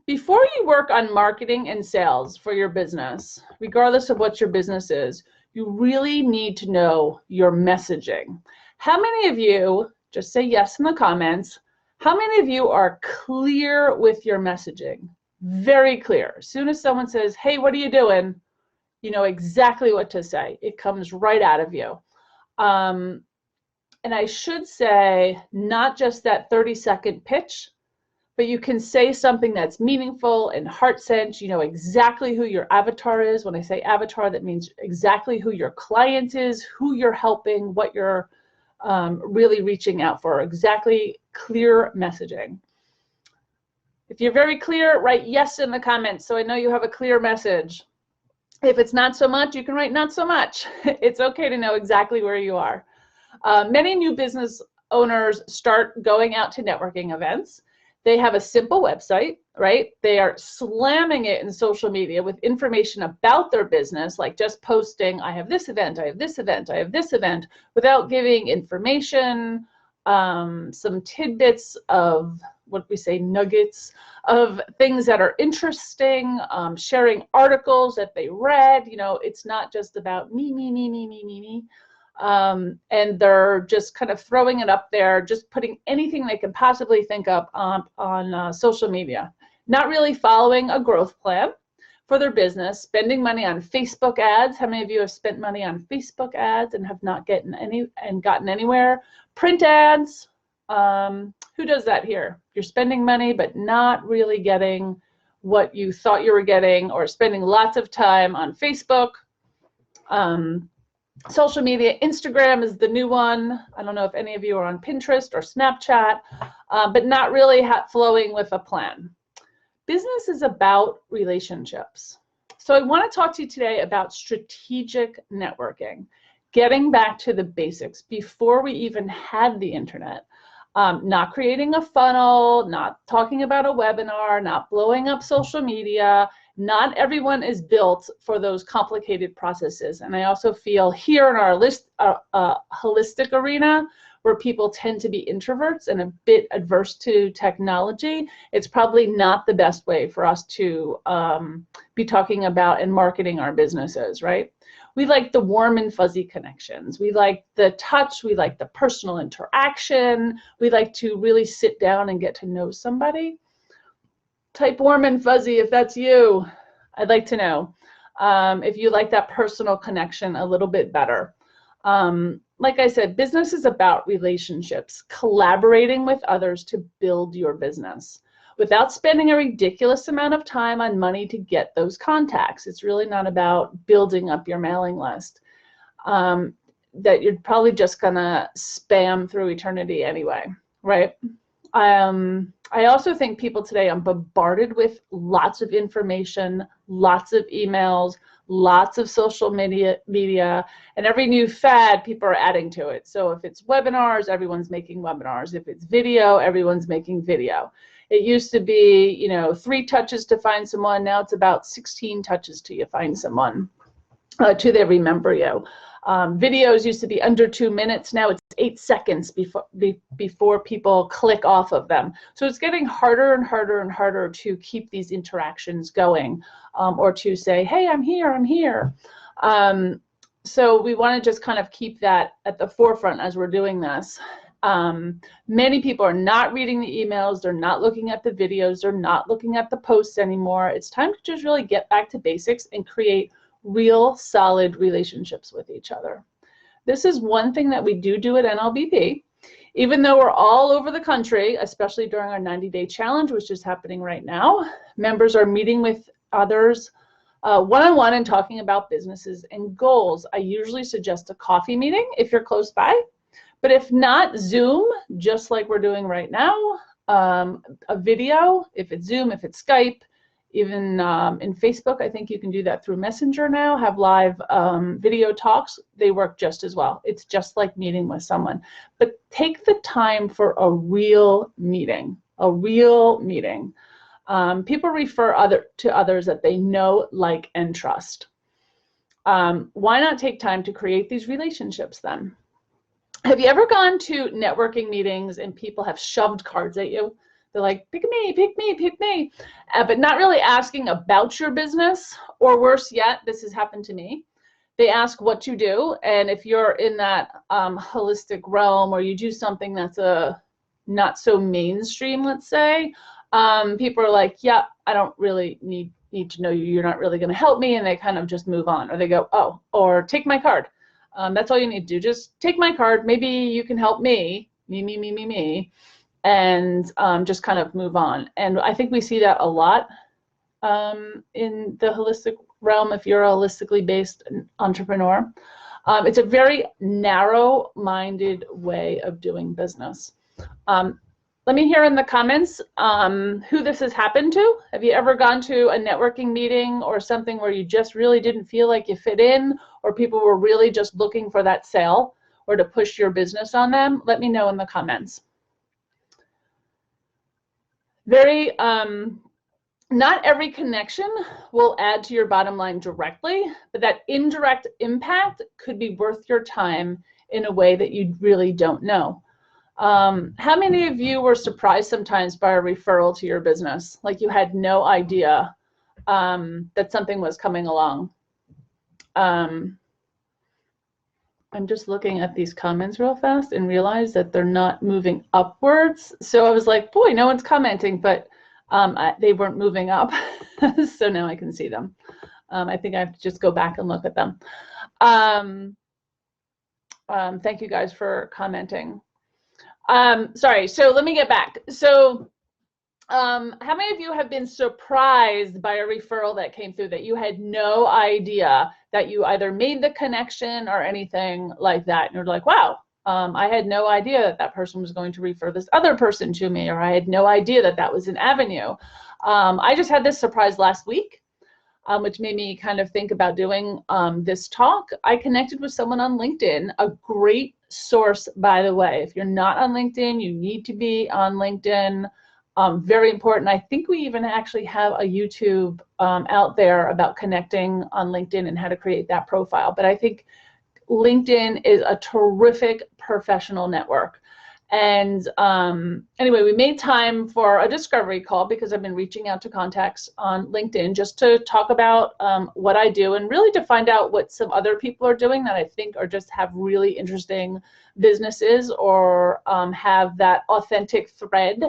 Before you work on marketing and sales for your business, regardless of what your business is, you really need to know your messaging. How many of you, just say yes in the comments, how many of you are clear with your messaging? Very clear. As soon as someone says, hey, what are you doing? You know exactly what to say. It comes right out of you. And I should say, not just that 30-second pitch, but you can say something that's meaningful and heart-centered. You know exactly who your avatar is. When I say avatar, that means exactly who your client is, who you're helping, what you're really reaching out for. Exactly clear messaging. If you're very clear, write yes in the comments so I know you have a clear message. If it's not so much, you can write not so much. It's okay to know exactly where you are. Many new business owners start going out to networking events. They have a simple website, right? They are slamming it in social media with information about their business, like just posting, I have this event, I have this event, I have this event, without giving information, some tidbits of what we say, nuggets of things that are interesting, sharing articles that they read. You know, it's not just about me. And they're just kind of throwing it up there, just putting anything they can possibly think up on social media, not really following a growth plan for their business, spending money on Facebook ads. How many of you have spent money on Facebook ads and have not gotten anywhere? Print ads. Who does that here? You're spending money but not really getting what you thought you were getting, or spending lots of time on Facebook. Social media, Instagram is the new one. I don't know if any of you are on Pinterest or Snapchat, but not really flowing with a plan. Business is about relationships. So I want to talk to you today about strategic networking, getting back to the basics before we even had the internet. Not creating a funnel, not talking about a webinar, not blowing up social media. Not everyone is built for those complicated processes. And I also feel here in our holistic arena, where people tend to be introverts and a bit adverse to technology, it's probably not the best way for us to be talking about and marketing our businesses, right? We like the warm and fuzzy connections. We like the touch. We like the personal interaction. We like to really sit down and get to know somebody. Type warm and fuzzy if that's you. I'd like to know if you like that personal connection a little bit better. Like I said, business is about relationships, collaborating with others to build your business without spending a ridiculous amount of time on money to get those contacts. It's really not about building up your mailing list that you're probably just gonna spam through eternity anyway, right? I also think people today are bombarded with lots of information, lots of emails, lots of social media, and every new fad, people are adding to it. So if it's webinars, everyone's making webinars. If it's video, everyone's making video. It used to be, you know, 3 touches to find someone. Now it's about 16 touches till you find someone, till they remember you. Videos used to be under 2 minutes. Now it's 8 seconds before people click off of them. So it's getting harder and harder and harder to keep these interactions going, or to say, hey, I'm here. So we want to just kind of keep that at the forefront as we're doing this. Many people are not reading the emails. They're not looking at the videos. They're not looking at the posts anymore. It's time to just really get back to basics and create real solid relationships with each other. This is one thing that we do at NLBP. Even though we're all over the country, especially during our 90-day challenge, which is happening right now, members are meeting with others one-on-one and talking about businesses and goals. I usually suggest a coffee meeting if you're close by, but if not, Zoom, just like we're doing right now, a video, if it's Zoom, if it's Skype, even in Facebook, I think you can do that through Messenger now, have live video talks. They work just as well. It's just like meeting with someone. But take the time for a real meeting, People refer to others that they know, like, and trust. Why not take time to create these relationships then? Have you ever gone to networking meetings and people have shoved cards at you? They're like, pick me, pick me, pick me, but not really asking about your business, or worse yet, this has happened to me. They ask what you do, and if you're in that holistic realm, or you do something that's a not so mainstream, let's say, people are like, yeah, I don't really need to know you. You're not really going to help me, and they kind of just move on, or they go, oh, or take my card. That's all you need to do. Just take my card. Maybe you can help me, me, and just kind of move on. And I think we see that a lot in the holistic realm if you're a holistically based entrepreneur. It's a very narrow-minded way of doing business. Let me hear in the comments who this has happened to. Have you ever gone to a networking meeting or something where you just really didn't feel like you fit in, or people were really just looking for that sale or to push your business on them? Let me know in the comments. Not every connection will add to your bottom line directly, but that indirect impact could be worth your time in a way that you really don't know. How many of you were surprised sometimes by a referral to your business? Like you had no idea that something was coming along? I'm just looking at these comments real fast and realize that they're not moving upwards. So I was like, boy, no one's commenting, but they weren't moving up. So now I can see them. I think I have to just go back and look at them. Thank you guys for commenting. Sorry, so let me get back. So how many of you have been surprised by a referral that came through that you had no idea that you either made the connection or anything like that? And you're like, wow, I had no idea that that person was going to refer this other person to me, or I had no idea that that was an avenue. I just had this surprise last week, which made me kind of think about doing this talk. I connected with someone on LinkedIn, a great source, by the way. If you're not on LinkedIn, you need to be on LinkedIn. Very important. I think we even actually have a YouTube out there about connecting on LinkedIn and how to create that profile. But I think LinkedIn is a terrific professional network. And anyway, we made time for a discovery call because I've been reaching out to contacts on LinkedIn just to talk about what I do and really to find out what some other people are doing that I think are just have really interesting businesses or have that authentic thread.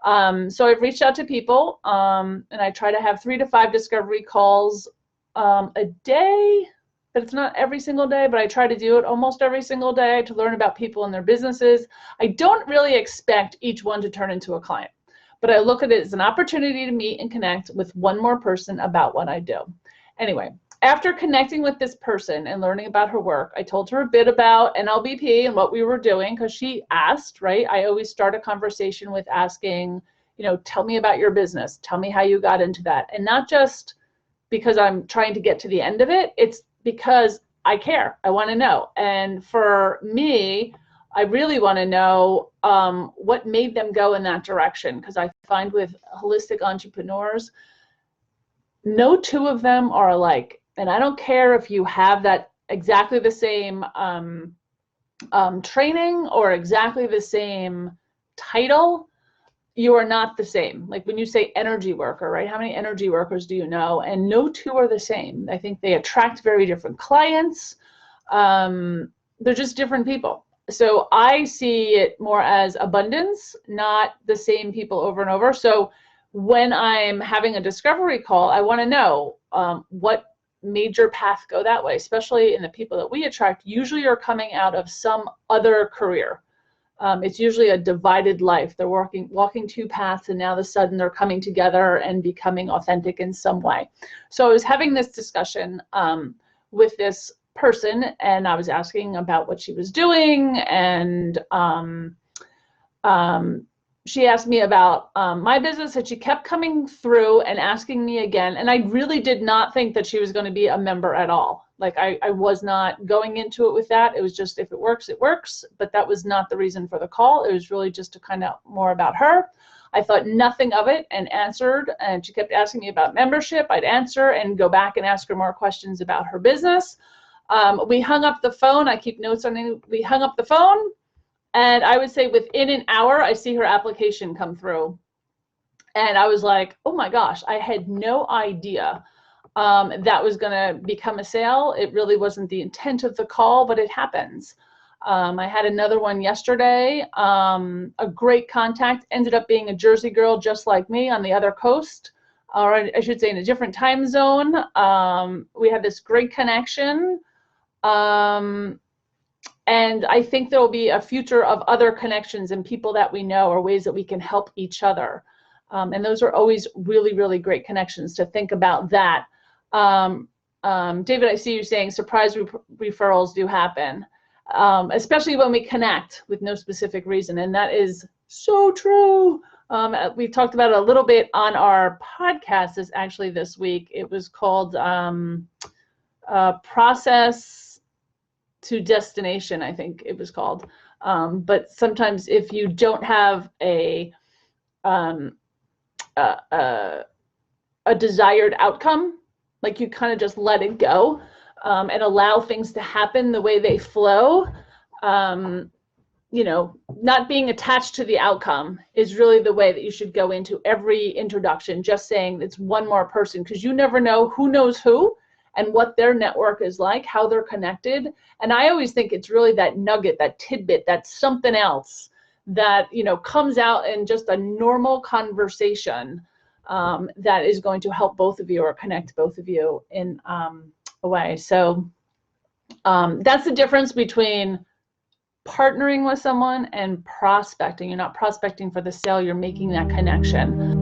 So I've reached out to people and I try to have 3 to 5 discovery calls a day. But it's not every single day, but I try to do it almost every single day to learn about people and their businesses. I don't really expect each one to turn into a client, but I look at it as an opportunity to meet and connect with one more person about what I do. Anyway, after connecting with this person and learning about her work, I told her a bit about NLBP and what we were doing because she asked, right? I always start a conversation with asking, you know, tell me about your business. Tell me how you got into that. And not just because I'm trying to get to the end of it. It's because I care. I want to know. And for me, I really want to know what made them go in that direction. Because I find with holistic entrepreneurs, no two of them are alike. And I don't care if you have that exactly the same training or exactly the same title. You are not the same. Like when you say energy worker, right? How many energy workers do you know? And no two are the same. I think they attract very different clients. They're just different people. So I see it more as abundance, not the same people over and over. So when I'm having a discovery call, I want to know what made your path go that way, especially in the people that we attract, usually are coming out of some other career. It's usually a divided life. They're walking 2 paths, and now all of a sudden they're coming together and becoming authentic in some way. So I was having this discussion with this person, and I was asking about what she was doing, and she asked me about my business, and she kept coming through and asking me again, and I really did not think that she was going to be a member at all. Like I was not going into it with that. It was just, if it works, it works. But that was not the reason for the call. It was really just to find out more about her. I thought nothing of it and answered. And she kept asking me about membership. I'd answer and go back and ask her more questions about her business. We hung up the phone. I keep notes on it. We hung up the phone. And I would say within an hour, I see her application come through And I was like, oh my gosh, I had no idea that was going to become a sale. It really wasn't the intent of the call, but it happens. I had another one yesterday, a great contact, ended up being a Jersey girl just like me on the other coast, or I should say in a different time zone. We had this great connection. And I think there will be a future of other connections and people that we know, or ways that we can help each other. And those are always really, really great connections to think about that. David, I see you saying surprise referrals do happen, especially when we connect with no specific reason. And that is so true. We talked about it a little bit on our podcast this week. It was called Process to Destination, I think it was called. But sometimes if you don't have a desired outcome, like you kind of just let it go and allow things to happen the way they flow. You know, not being attached to the outcome is really the way that you should go into every introduction, just saying it's one more person, because you never know who knows who and what their network is like, how they're connected. And I always think it's really that nugget, that tidbit, that something else that, you know, comes out in just a normal conversation that is going to help both of you or connect both of you in a way. So that's the difference between partnering with someone and prospecting. You're not prospecting for the sale, you're making that connection.